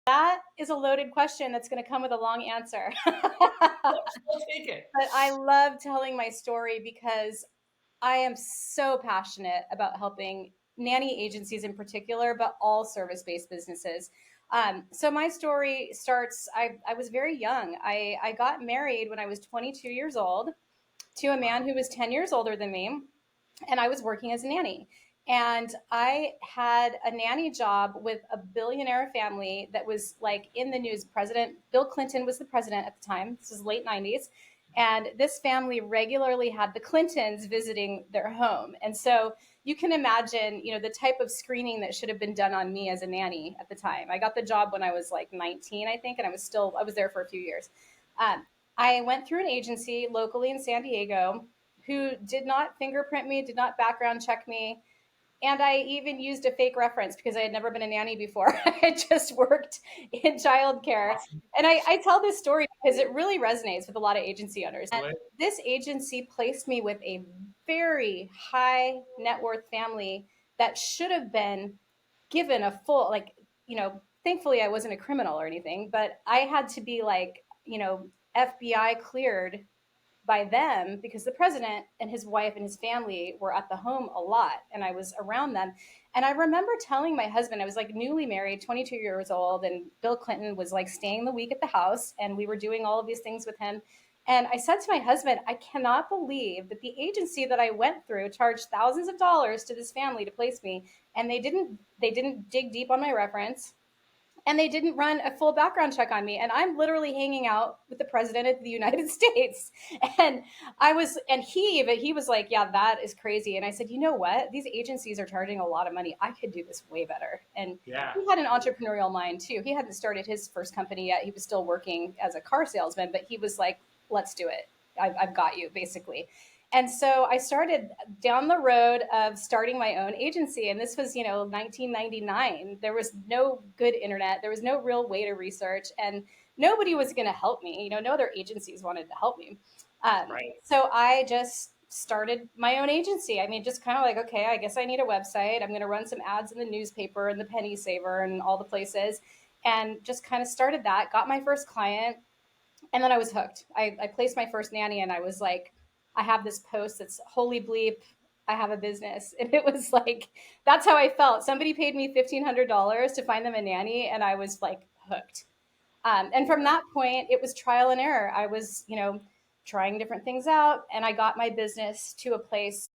That is a loaded question that's going to come with a long answer. We'll take it. But I love telling my story because I am so passionate about helping nanny agencies in particular, but all service based businesses. So my story starts, I was very young. I got married when I was 22 years old to a man Wow. who was 10 years older than me, and I was working as a nanny. And I had a nanny job with a billionaire family that was like in the news. President Bill Clinton was the president at the time. This was late 90s. And this family regularly had the Clintons visiting their home. And so you can imagine, the type of screening that should have been done on me as a nanny at the time. I got the job when I was like 19, I think, and I was there for a few years. Um, I went through an agency locally in San Diego who did not fingerprint me, did not background check me. And I even used a fake reference because I had never been a nanny before. I had just worked in childcare. Awesome. And I tell this story because it really resonates with a lot of agency owners. And Good. this agency placed me with a very high net worth family that should have been given a full, like, thankfully I wasn't a criminal or anything, but I had to be like, FBI cleared by them because the president and his wife and his family were at the home a lot and I was around them. And I remember telling my husband, I was like newly married, 22 years old, and Bill Clinton was like staying the week at the house and we were doing all of these things with him. And I said to my husband, I cannot believe that the agency that I went through charged thousands of dollars to this family to place me, and they didn't dig deep on my reference, and they didn't run a full background check on me, and I'm literally hanging out with the president of the United States. And he was like, yeah, that is crazy. And I said, you know what, these agencies are charging a lot of money, I could do this way better. And Yeah. he had an entrepreneurial mind too. He hadn't started his first company yet, he was still working as a car salesman, but he was like, let's do it, I've got you, basically. And so I started down the road of starting my own agency. And this was, 1999. There was no good internet. There was no real way to research. And nobody was going to help me. No other agencies wanted to help me. Right. So I just started my own agency. I mean, just kind of like, okay, I guess I need a website. I'm going to run some ads in the newspaper and the Penny Saver and all the places. And just kind of started that, got my first client, and then I was hooked. I placed my first nanny, and I was like, I have this post that's holy bleep, I have a business. And it was like, that's how I felt. Somebody paid me $1,500 to find them a nanny, and I was like hooked. And from that point, it was trial and error. I was, trying different things out, and I got my business to a place